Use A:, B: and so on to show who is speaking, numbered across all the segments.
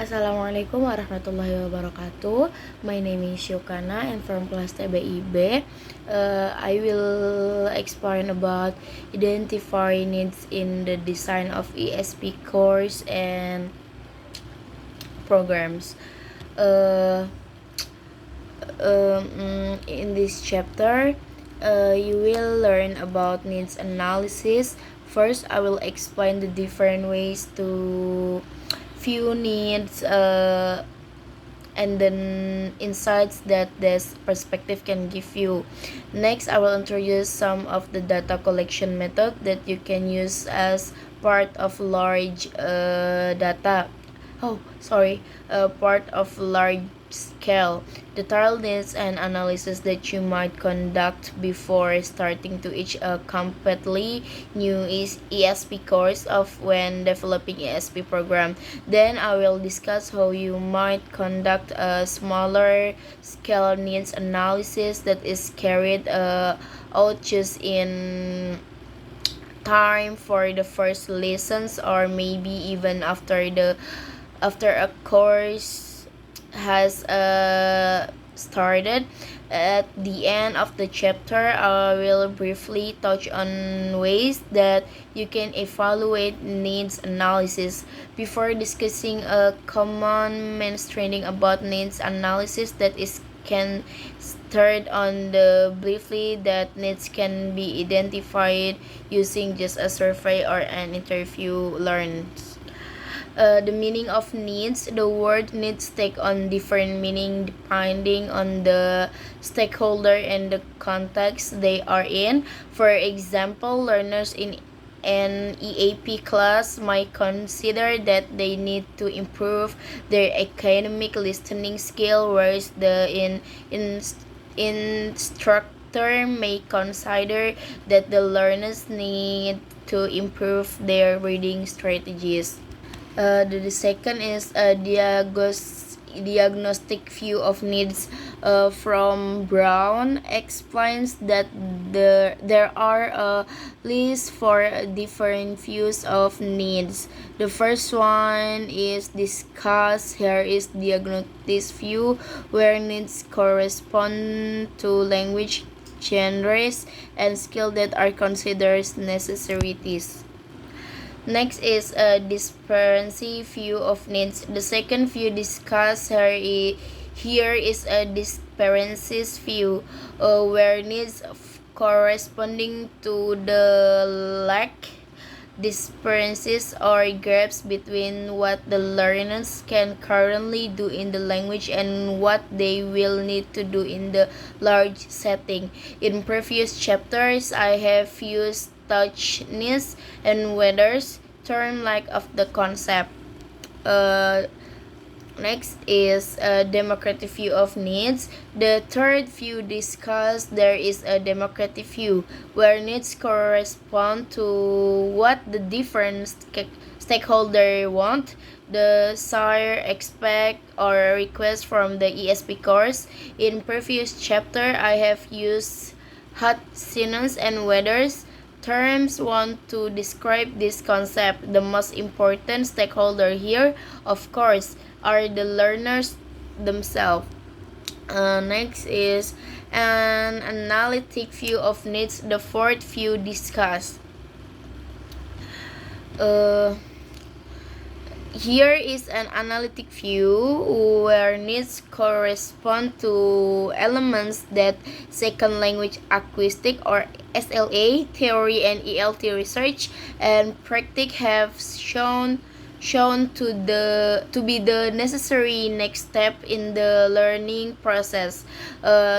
A: Assalamualaikum warahmatullahi wabarakatuh. My name is YUKANA and from class TBI. I will explain about identify needs in the design of ESP course and programs. In this chapter, you will learn about needs analysis. First, I will explain the different ways to view needs and then insights that this perspective can give you. Next, I will introduce some of the data collection method that you can use as part of large part of large scale detailed needs and analysis that you might conduct before starting to each a completely new ESP course of when developing ESP program. Then I will discuss how you might conduct a smaller scale needs analysis that is carried out just in time for the first lessons or maybe even after a course has started. At the end of the chapter, I will briefly touch on ways that you can evaluate needs analysis. Before discussing a common misunderstanding about needs analysis that is can start on the briefly that needs can be identified using just a survey or an interview learns. The meaning of needs. The word needs take on different meaning depending on the stakeholder and the context they are in. For example, learners in an EAP class might consider that they need to improve their academic listening skill, whereas the instructor may consider that the learners need to improve their reading strategies. The second is a diagnostic view of needs. From Brown explains that there are a list for different views of needs. The first one is discussed. Here is diagnostic view where needs correspond to language, genres, and skill that are considered necessities. Next is a disparity view of needs. The second view discussed here is a disparity view where needs corresponding to the lack differences or gaps between what the learners can currently do in the language and what they will need to do in the large setting. In previous chapters, I have used touchness and weathers term like of the concept. Next is a democratic view of needs. The third view discussed there is a democratic view where needs correspond to what the different stakeholder want, desire, expect, or request from the ESP course. In previous chapter, I have used hot synonyms and weathers terms want to describe this concept. The most important stakeholder here, of course, are the learners themselves. Next is an analytic view of needs, the fourth view discussed. Here is an analytic view where needs correspond to elements that second language acoustic or SLA theory and ELT research and practice have shown to be the necessary next step in the learning process.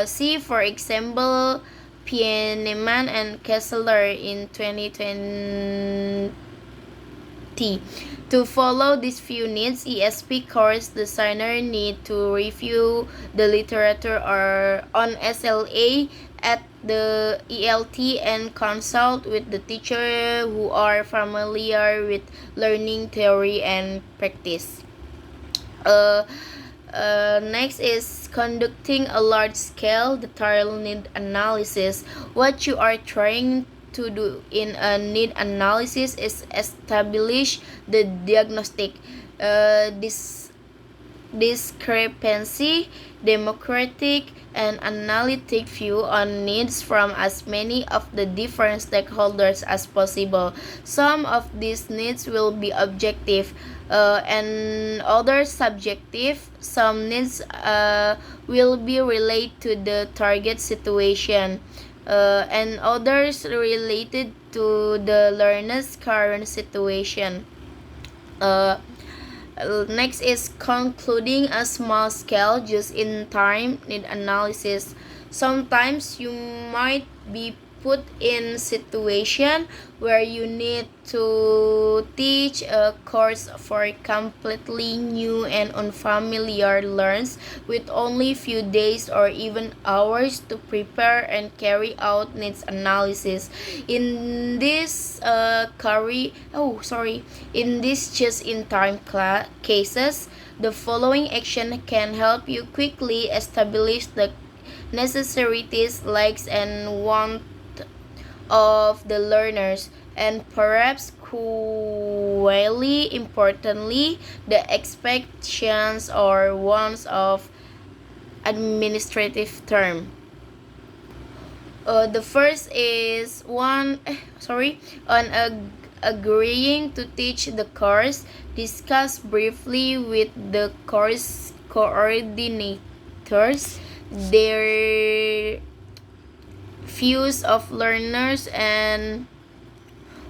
A: See for example Pieneman and Kessler in 2020. To follow these few needs, ESP course designer need to review the literature or on SLA at the ELT and consult with the teacher who are familiar with learning theory and practice. Next is conducting a large-scale detailed need analysis. What you are trying to do in a need analysis is establish the diagnostic. This discrepancy, democratic, and analytic view on needs from as many of the different stakeholders as possible. Some of these needs will be objective and others subjective. Some needs will be related to the target situation and others related to the learner's current situation. Uh, Next is concluding a small scale just in time need analysis. Sometimes you might be put in situation where you need to teach a course for completely new and unfamiliar learners with only few days or even hours to prepare and carry out needs analysis. In this in this just in time cases, the following action can help you quickly establish the necessities, likes, and wants of the learners, and perhaps equally importantly, the expectations or wants of administrative term. The first is on agreeing to teach the course. Discuss briefly with the course coordinators their views of learners and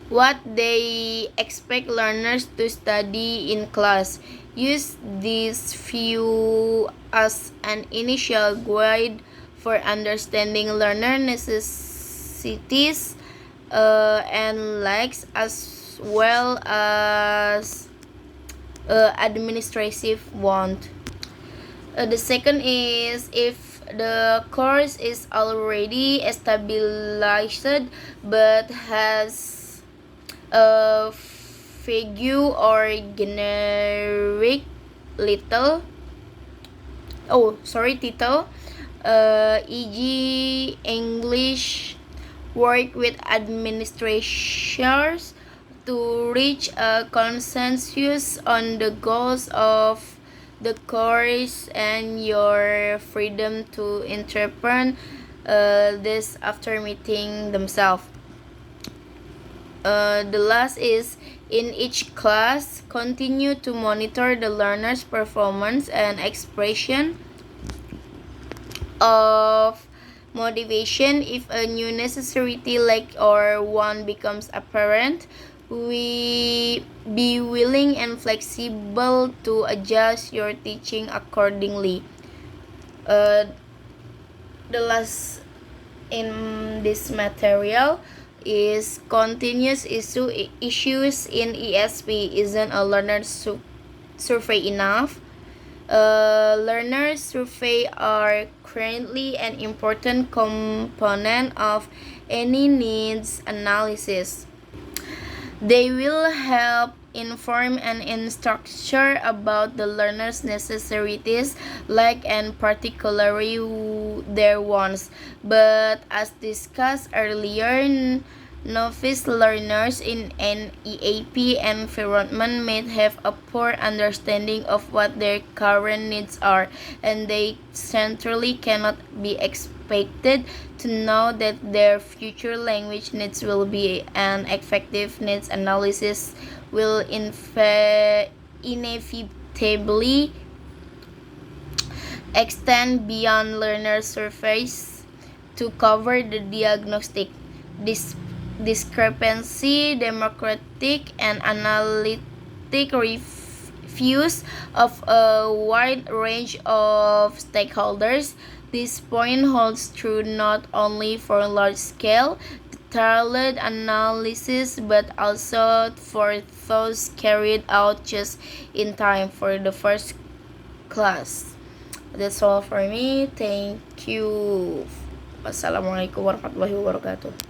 A: what they expect learners to study in class. Use this view as an initial guide for understanding learner necessities and likes as well as administrative want. The second is if the course is already established but has a vague or generic title, e.g. English work with administrators to reach a consensus on the goals of the course and your freedom to interpret this after meeting themselves. The last is in each class, continue to monitor the learner's performance and expression of motivation. If a new necessity like or one becomes apparent, we be willing and flexible to adjust your teaching accordingly. The last in this material is continuous issues in ESP. Isn't a learner survey enough? Learner survey are currently an important component of any needs analysis. They will help inform and instructor about the learner's necessities, like and particularly their wants. But as discussed earlier, novice learners in an EAP environment may have a poor understanding of what their current needs are, and they centrally cannot be expected to know that their future language needs will be an effective needs analysis will inevitably extend beyond learner surveys to cover the diagnostic discrepancy, democratic, and analytic views of a wide range of stakeholders. This point holds true not only for large-scale, detailed analysis, but also for those carried out just in time for the first class. That's all for me. Thank you. Wassalamualaikum warahmatullahi wabarakatuh.